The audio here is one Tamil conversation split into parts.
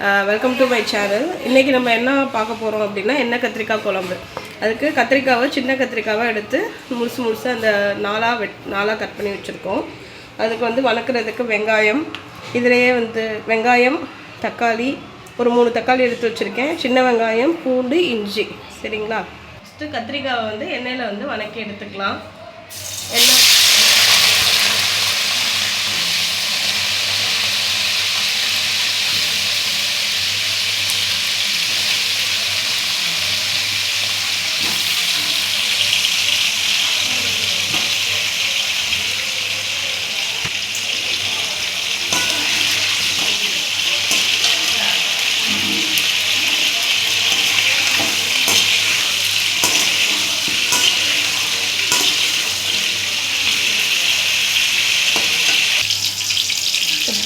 Welcome to my channel. இன்றைக்கி நம்ம என்ன பார்க்க போகிறோம் அப்படின்னா எண்ணெய் கத்திரிக்காய் குழம்பு. அதுக்கு கத்திரிக்காவை சின்ன கத்திரிக்காவை எடுத்து முழுசு அந்த நாலாக கட் பண்ணி வச்சுருக்கோம். அதுக்கு வணக்கிறதுக்கு வெங்காயம், இதிலேயே வெங்காயம், தக்காளி, ஒரு 3 தக்காளி எடுத்து வச்சுருக்கேன், சின்ன வெங்காயம், பூண்டு, இஞ்சி. சரிங்களா? ஃபஸ்ட்டு கத்திரிக்காவை எண்ணெயில் வணக்கி எடுத்துக்கலாம். எண்ணெய்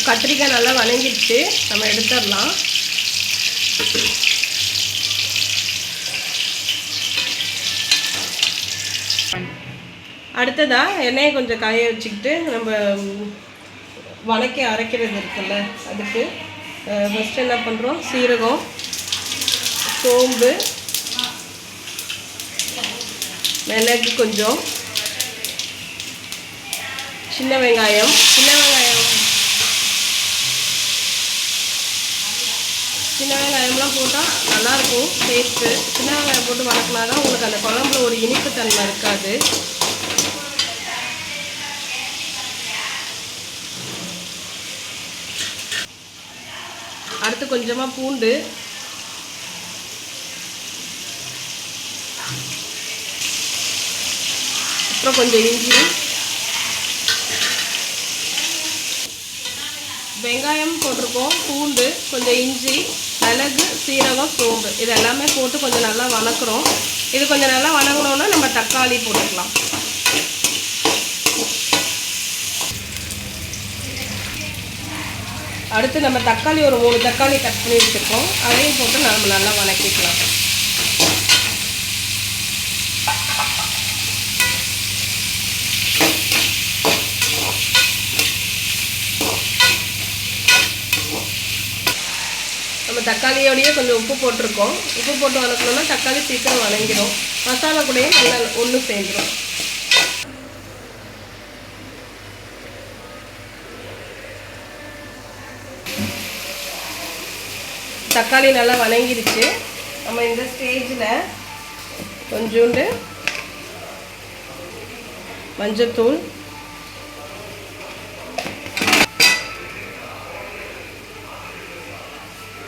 கத்திரிக்காய் நல்லா வணங்கிடுச்சு, நம்ம எடுத்துடலாம். அடுத்ததாக எண்ணெயை கொஞ்சம் காய வச்சுக்கிட்டு நம்ம வணக்கி அரைக்கிறது இருக்குல்ல, அதுக்கு ஃபஸ்ட்டு என்ன பண்ணுறோம், சீரகம், சோம்பு, மிளகு கொஞ்சம், சின்ன வெங்காயம் வெங்காயம்லாம் போட்டால் நல்லாயிருக்கும் டேஸ்ட்டு. சின்ன வெங்காயம் போட்டு வணக்கினா தான் உங்களுக்கு அந்த குழம்புல ஒரு இனிப்பு தன்மை இருக்காது. அடுத்து கொஞ்சமாக பூண்டு, அப்புறம் கொஞ்சம் இஞ்சி, வெங்காயம் போட்டிருக்கோம், பூண்டு, கொஞ்சம் இஞ்சி, மிளகு, சீரகம், சோம்பு, இது எல்லாமே போட்டு கொஞ்சம் நல்லா வணக்குறோம். இது கொஞ்சம் நல்லா வணங்கினோன்னா நம்ம தக்காளி போட்டுக்கலாம். அடுத்து நம்ம தக்காளி ஒரு 3 தக்காளி கட் பண்ணி வச்சுருக்கோம், அதையும் போட்டு நம்ம நல்லா வணக்கிக்கலாம். நம்ம தக்காளியோடையே கொஞ்சம் உப்பு போட்டிருக்கோம். உப்பு போட்டு வணக்கணும்னா தக்காளி சீக்கிரம் வணங்கிடும், மசாலா கூடயே நல்லா ஒன்று சேர்ந்துடும். தக்காளி நல்லா வணங்கிடுச்சு. நம்ம இந்த ஸ்டேஜில் கொஞ்சோண்டு மஞ்சத்தூள்,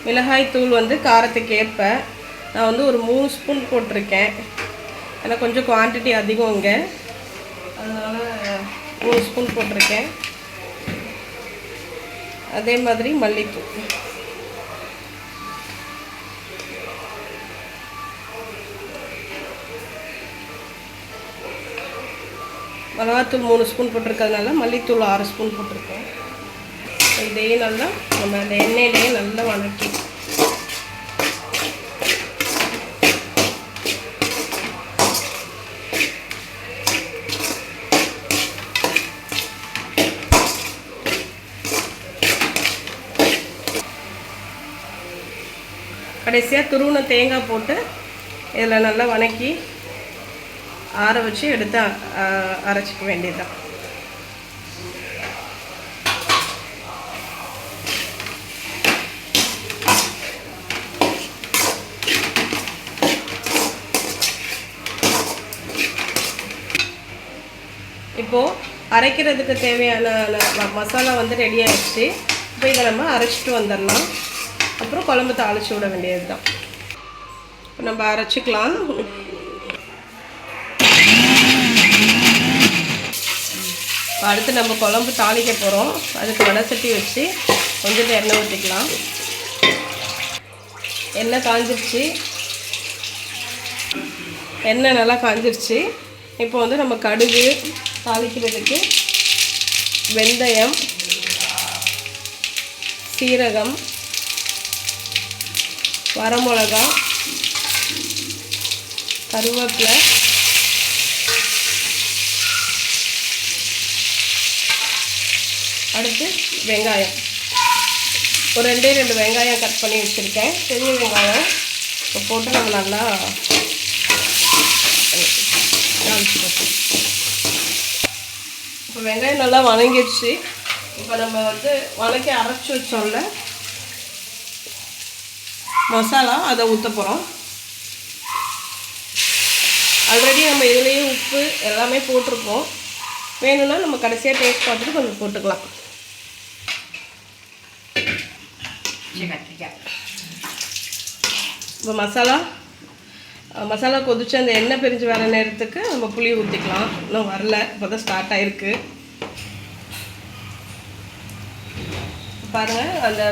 மிளகாய்த்தூள் காரத்துக்கு ஏற்ப நான் ஒரு 3 ஸ்பூன் போட்டிருக்கேன். ஏன்னா கொஞ்சம் குவான்டிட்டி அதிகம் இங்கே, அதனால் 3 ஸ்பூன் போட்டிருக்கேன். அதே மாதிரி மல்லித்தூள், மிளகாத்தூள் 3 ஸ்பூன் போட்டிருக்கிறதுனால மல்லித்தூள் 6 ஸ்பூன் போட்டிருக்கேன். இதையே நல்லா நம்ம அந்த எண்ணெயிலேயே நல்லா வணக்கி கடைசியாக துருவின தேங்காய் போட்டு இதில் நல்லா வணக்கி ஆற வச்சு எடுத்து அரைச்சிக்க வேண்டியதுதான். இப்போது அரைக்கிறதுக்கு தேவையான மசாலா ரெடி ஆகிடுச்சு. இப்போ இதை நம்ம அரைச்சிட்டு வந்துடலாம். அப்புறம் குழம்பு தாளித்து விட வேண்டியது தான். இப்போ நம்ம அரைச்சிக்கலாம். அடுத்து நம்ம குழம்பு தாளிக்க போகிறோம். அதுக்கு வடை சட்டி வச்சு கொஞ்சம் எண்ணெய் ஊற்றிக்கலாம். எண்ணெய் காஞ்சிருச்சு, எண்ணெய் நல்லா காஞ்சிருச்சு. இப்போ நம்ம கடுகு தாளிக்கிறதுக்கு வெந்தயம், சீரகம், வரமிளகா, கருவேப்பிலை, அடுத்து வெங்காயம். ஒரு 2 வெங்காயம் கட் பண்ணி வச்சுருக்கேன், பெரிய வெங்காயம். இப்போ போட்டு நம்ம நல்லா இப்போ வெங்காயம் நல்லா வதங்கிடுச்சு. இப்போ நம்ம வந்து வதக்கி அரைச்சி வச்சோம்ல மசாலா, அதை ஊற்ற போகிறோம். ஆல்ரெடி நம்ம இதுலேயே உப்பு எல்லாமே போட்டிருப்போம். வேணும்னா நம்ம கடைசியாக டேஸ்ட் பார்த்துட்டு கொஞ்சம் போட்டுக்கலாம். இப்போ மசாலா கொதிச்சு அந்த எண்ணெய் பிரிஞ்சு வர நேரத்துக்கு நம்ம புளி ஊற்றிக்கலாம். இன்னும் வரல, இப்போ தான் ஸ்டார்ட் ஆகிருக்கு. பாருங்கள், அந்த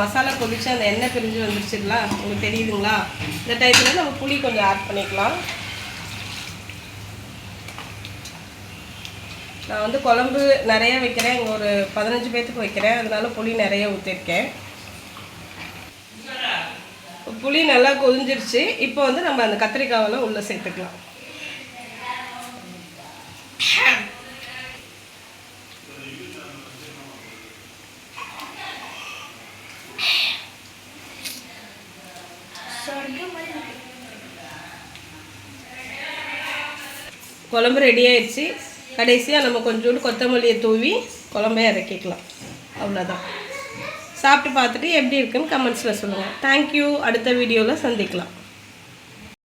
மசாலா கொதிச்சு அந்த எண்ணெய் பிரிஞ்சு வந்துருச்சுங்களா, உங்களுக்கு தெரியுதுங்களா? இந்த டைத்தில் நம்ம புளி கொஞ்சம் ஆட் பண்ணிக்கலாம். நான் வந்து குழம்பு நிறைய வைக்கிறேன், இங்கே ஒரு 15 பேர்த்துக்கு வைக்கிறேன், அதனால புளி நிறைய ஊற்றிருக்கேன். புளி நல்லா கொதிஞ்சிருச்சு. இப்போ வந்து நம்ம அந்த கத்திரிக்காவெல்லாம் உள்ளே சேர்த்துக்கலாம். குழம்பு ரெடி ஆயிடுச்சு. கடைசியாக நம்ம கொஞ்சோண்டு கொத்தமல்லியை தூவி குழம்பை இறக்கிக்கலாம். அவ்வளோதான். சாப்பிட்டு பார்த்துட்டு எப்படி இருக்குன்னு கமெண்ட்ஸில் சொல்லுங்கள். தேங்க்யூ. அடுத்த வீடியோவில் சந்திக்கலாம்.